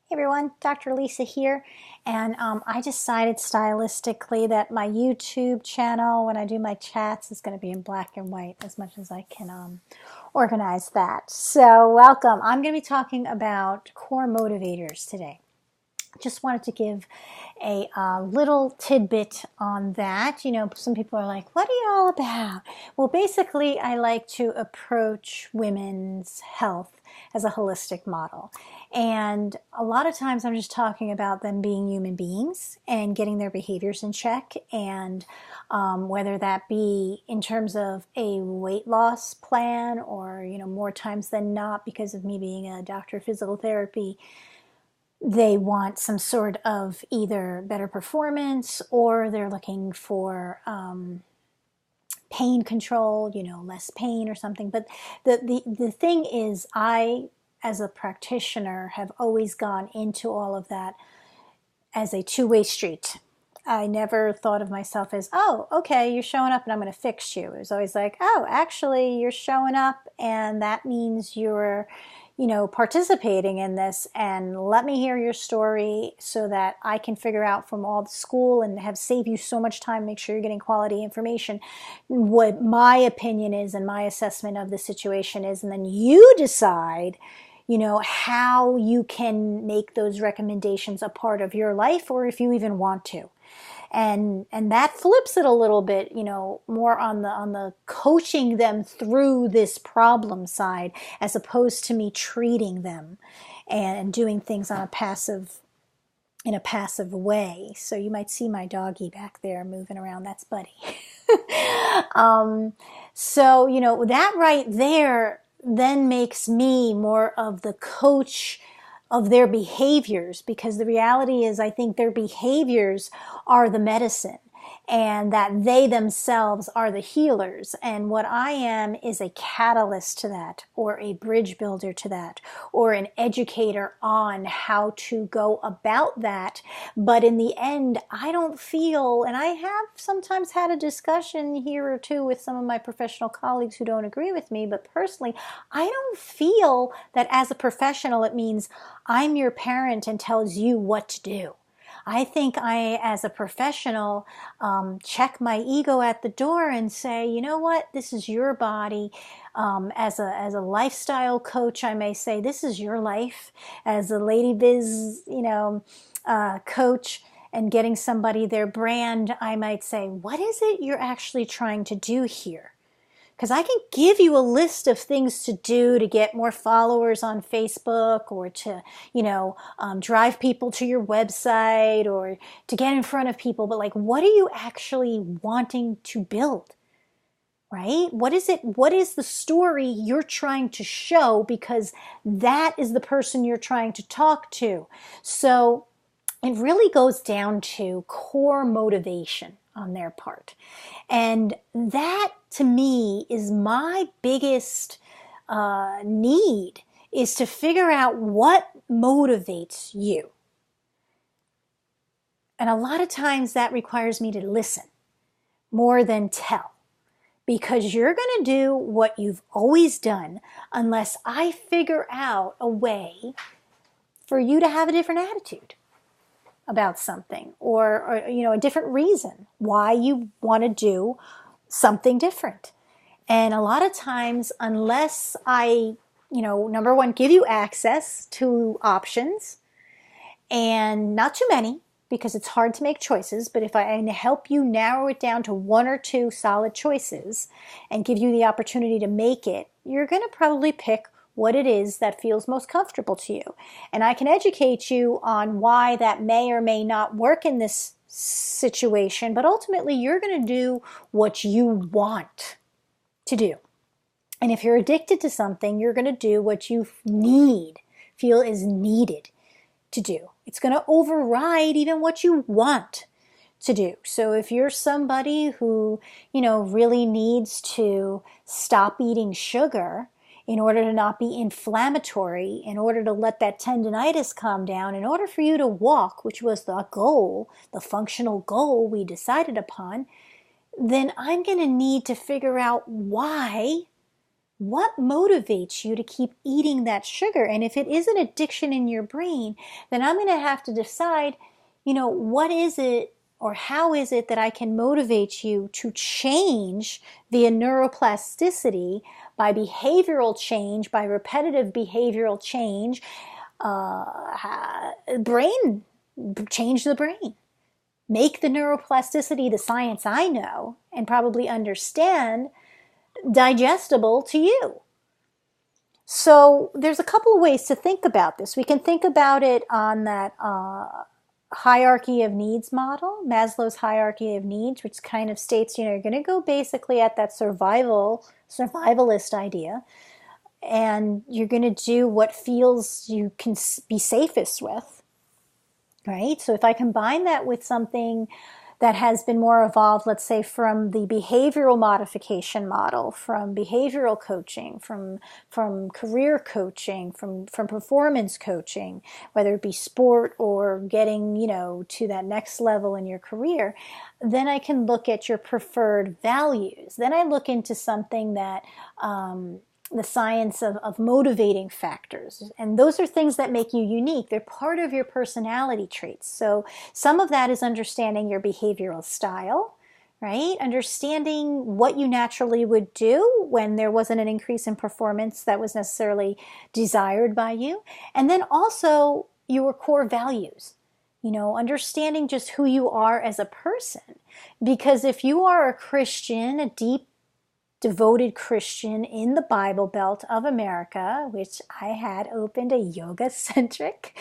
Hey everyone, Dr. Lisa here, and I decided stylistically that my YouTube channel, when I do my chats, is going to be in black and white as much as I can organize that. So welcome. I'm going to be talking about core motivators today. Just wanted to give a little tidbit on that. You know, some people are like, what are you all about? Well, basically, I like to approach women's health as a holistic model. And a lot of times I'm just talking about them being human beings and getting their behaviors in check. And whether that be in terms of a weight loss plan or, more times than not, because of me being a doctor of physical therapy, they want some sort of either better performance or they're looking for pain control, less pain or something. But the thing is, I, as a practitioner, have always gone into all of that as a two-way street. I never thought of myself as, oh, okay, you're showing up and I'm going to fix you. It was always like, oh, actually, you're showing up and that means you're, participating in this, and let me hear your story so that I can figure out from all the school and have save you so much time, make sure you're getting quality information, what my opinion is and my assessment of the situation is. And then you decide how you can make those recommendations a part of your life, or if you even want to. And that flips it a little bit, more on the coaching them through this problem side, as opposed to me treating them and doing things on in a passive way. So you might see my doggy back there moving around. That's Buddy. So, that right there then makes me more of the coach of their behaviors, because the reality is I think their behaviors are the medicine and that they themselves are the healers. And what I am is a catalyst to that, or a bridge builder to that, or an educator on how to go about that. But in the end, I don't feel, and I have sometimes had a discussion here or two with some of my professional colleagues who don't agree with me, but personally, I don't feel that as a professional it means I'm your parent and tells you what to do. I think I, as a professional, check my ego at the door and say, you know what, this is your body. As a lifestyle coach, I may say, this is your life. As a lady biz, coach, and getting somebody their brand, I might say, what is it you're actually trying to do here? Because I can give you a list of things to do to get more followers on Facebook, or to, drive people to your website, or to get in front of people. But like, what are you actually wanting to build? Right? What is it? What is the story you're trying to show? Because that is the person you're trying to talk to. So it really goes down to core motivation on their part. And that, to me, is my biggest need, is to figure out what motivates you. And a lot of times that requires me to listen more than tell, because you're going to do what you've always done unless I figure out a way for you to have a different attitude about something, or a different reason why you want to do something different. And a lot of times, unless I, number one, give you access to options, and not too many, because it's hard to make choices, but if I help you narrow it down to one or two solid choices and give you the opportunity to make it, you're going to probably pick what it is that feels most comfortable to you. And I can educate you on why that may or may not work in this situation, but ultimately you're going to do what you want to do. And if you're addicted to something, you're going to do what you feel is needed to do. It's going to override even what you want to do. So if you're somebody who, really needs to stop eating sugar in order to not be inflammatory, in order to let that tendinitis calm down, in order for you to walk, which was the goal, the functional goal we decided upon, then I'm going to need to figure out why What motivates you to keep eating that sugar? And if it is an addiction in your brain, then I'm going to have to decide, what is it or how is it that I can motivate you to change via neuroplasticity, by behavioral change, by repetitive behavioral change, brain, change the brain. Make the neuroplasticity, the science I know and probably understand, digestible to you. So there's a couple of ways to think about this. We can think about it on that hierarchy of needs model, Maslow's hierarchy of needs, which kind of states, you're going to go basically at that survivalist idea, and you're going to do what feels you can be safest with, right? So if I combine that with something that has been more evolved, let's say from the behavioral modification model, from behavioral coaching, from career coaching, from performance coaching, whether it be sport or getting, to that next level in your career, then I can look at your preferred values. Then I look into something that, the science of motivating factors. And those are things that make you unique. They're part of your personality traits. So some of that is understanding your behavioral style, right? Understanding what you naturally would do when there wasn't an increase in performance that was necessarily desired by you. And then also your core values. Understanding just who you are as a person. Because if you are a Christian, a deep, devoted Christian in the Bible Belt of America, which I had opened a yoga-centric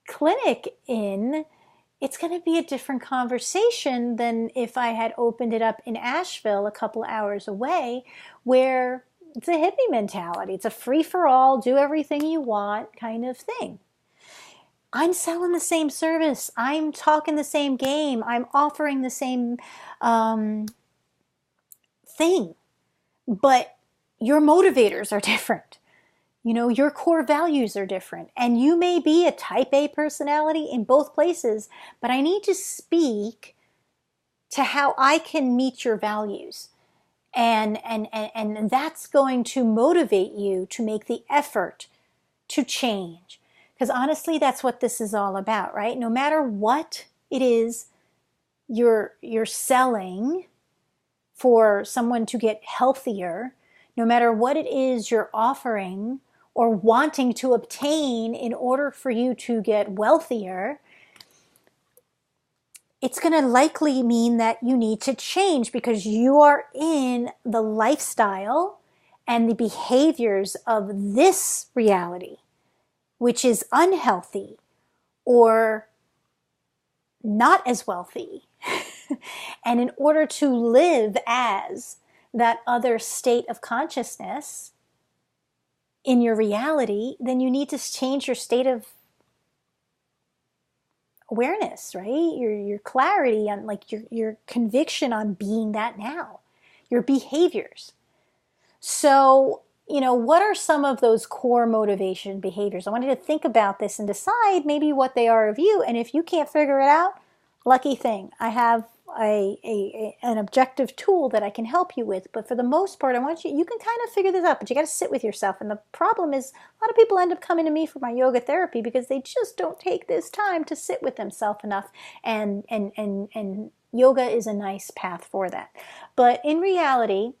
clinic in, it's going to be a different conversation than if I had opened it up in Asheville a couple hours away, where it's a hippie mentality. It's a free-for-all, do everything you want kind of thing. I'm selling the same service. I'm talking the same game. I'm offering the same thing, but your motivators are different. Your core values are different, and you may be a type A personality in both places, but I need to speak to how I can meet your values. And that's going to motivate you to make the effort to change. Because honestly, that's what this is all about, right? No matter what it is you're selling for someone to get healthier, no matter what it is you're offering or wanting to obtain in order for you to get wealthier, it's going to likely mean that you need to change because you are in the lifestyle and the behaviors of this reality, which is unhealthy or not as wealthy. And in order to live as that other state of consciousness in your reality, then you need to change your state of awareness, right? Your clarity on, like, your conviction on being that now, your behaviors. So, what are some of those core motivation behaviors? I want you to think about this and decide maybe what they are of you. And if you can't figure it out, lucky thing, I have an objective tool that I can help you with. But for the most part, you can kind of figure this out, but you got to sit with yourself. And the problem is a lot of people end up coming to me for my yoga therapy because they just don't take this time to sit with themselves enough. And yoga is a nice path for that. But in reality,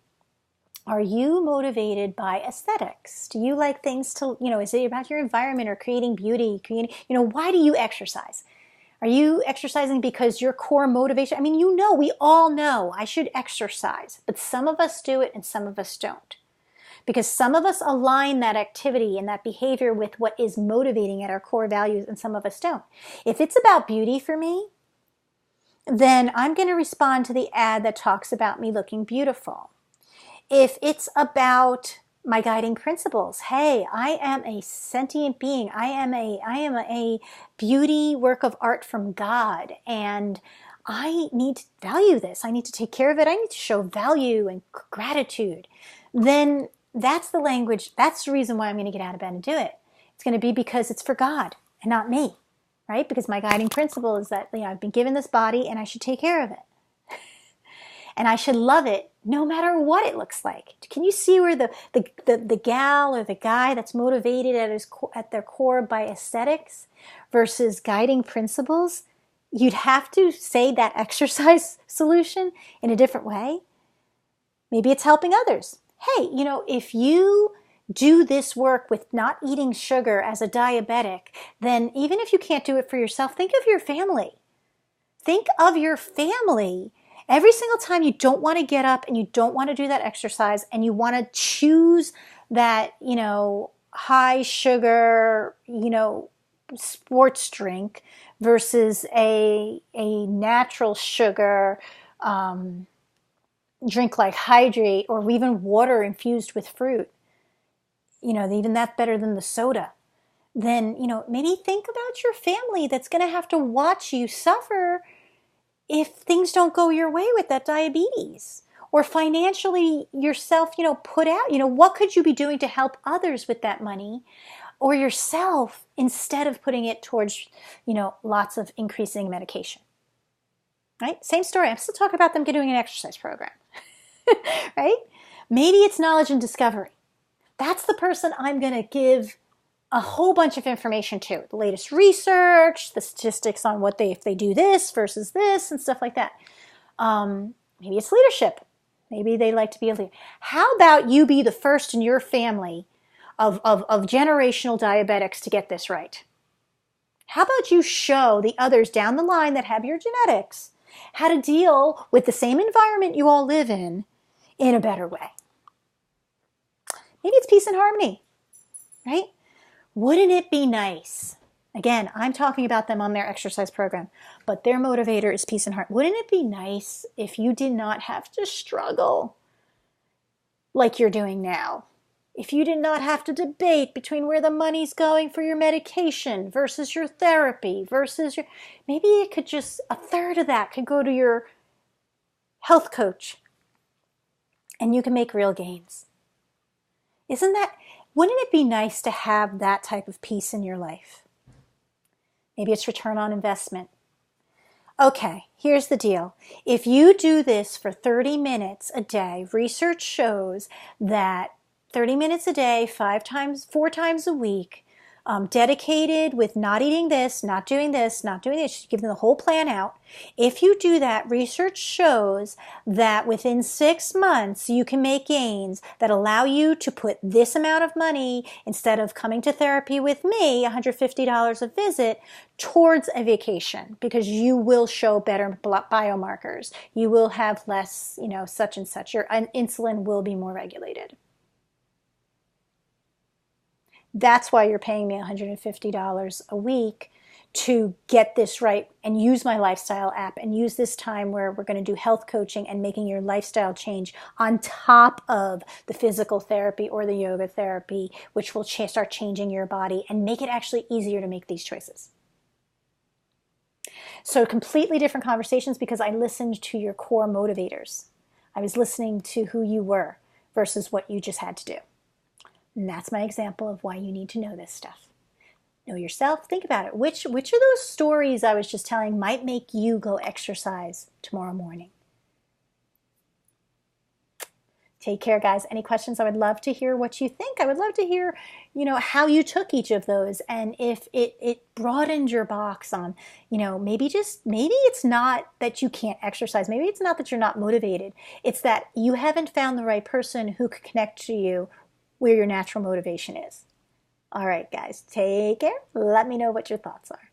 are you motivated by aesthetics? Do you like things to, is it about your environment or creating beauty, why do you exercise? Are you exercising because your core motivation? I mean, we all know I should exercise, but some of us do it and some of us don't. Because some of us align that activity and that behavior with what is motivating at our core values and some of us don't. If it's about beauty for me, then I'm going to respond to the ad that talks about me looking beautiful. If it's about my guiding principles, hey, I am a sentient being. I am a beauty work of art from God, and I need to value this. I need to take care of it. I need to show value and gratitude. Then that's the language. That's the reason why I'm going to get out of bed and do it. It's going to be because it's for God and not me, right? Because my guiding principle is that I've been given this body and I should take care of it. And I should love it no matter what it looks like. Can you see where the gal or the guy that's motivated at their core by aesthetics versus guiding principles? You'd have to say that exercise solution in a different way. Maybe it's helping others. Hey, if you do this work with not eating sugar as a diabetic, then even if you can't do it for yourself, think of your family. Think of your family. Every single time you don't want to get up and you don't want to do that exercise and you want to choose that, high sugar, sports drink versus a natural sugar drink like Hydrate or even water infused with fruit, even that's better than the soda. Then, maybe think about your family that's going to have to watch you suffer if things don't go your way with that diabetes, or financially yourself, put out, what could you be doing to help others with that money or yourself instead of putting it towards, lots of increasing medication, right? Same story. I'm still talking about them doing an exercise program, right? Maybe it's knowledge and discovery. That's the person I'm going to give a whole bunch of information to, the latest research, the statistics on if they do this versus this and stuff like that. Maybe it's leadership. Maybe they like to be a leader. How about you be the first in your family of generational diabetics to get this right? How about you show the others down the line that have your genetics how to deal with the same environment you all live in a better way? Maybe it's peace and harmony, right? Wouldn't it be nice? Again, I'm talking about them on their exercise program, but their motivator is peace and heart. Wouldn't it be nice if you did not have to struggle like you're doing now? If you did not have to debate between where the money's going for your medication versus your therapy versus maybe it could just, a third of that could go to your health coach and you can make real gains. Wouldn't it be nice to have that type of peace in your life? Maybe it's return on investment. Okay, here's the deal. If you do this for 30 minutes a day, research shows that 30 minutes a day, 4 times a week, dedicated with not eating this, not doing this, not doing this, give them the whole plan out. If you do that, research shows that within 6 months, you can make gains that allow you to put this amount of money, instead of coming to therapy with me, $150 a visit, towards a vacation, because you will show better biomarkers. You will have less, such and such. Your insulin will be more regulated. That's why you're paying me $150 a week to get this right and use my lifestyle app and use this time where we're going to do health coaching and making your lifestyle change on top of the physical therapy or the yoga therapy, which will start changing your body and make it actually easier to make these choices. So completely different conversations because I listened to your core motivators. I was listening to who you were versus what you just had to do. And that's my example of why you need to know this stuff. Know yourself. Think about it. Which of those stories I was just telling might make you go exercise tomorrow morning? Take care, guys. Any questions? I would love to hear what you think. I would love to hear, how you took each of those and if it broadened your box on, maybe it's not that you can't exercise. Maybe it's not that you're not motivated. It's that you haven't found the right person who could connect to you where your natural motivation is. All right, guys, take care. Let me know what your thoughts are.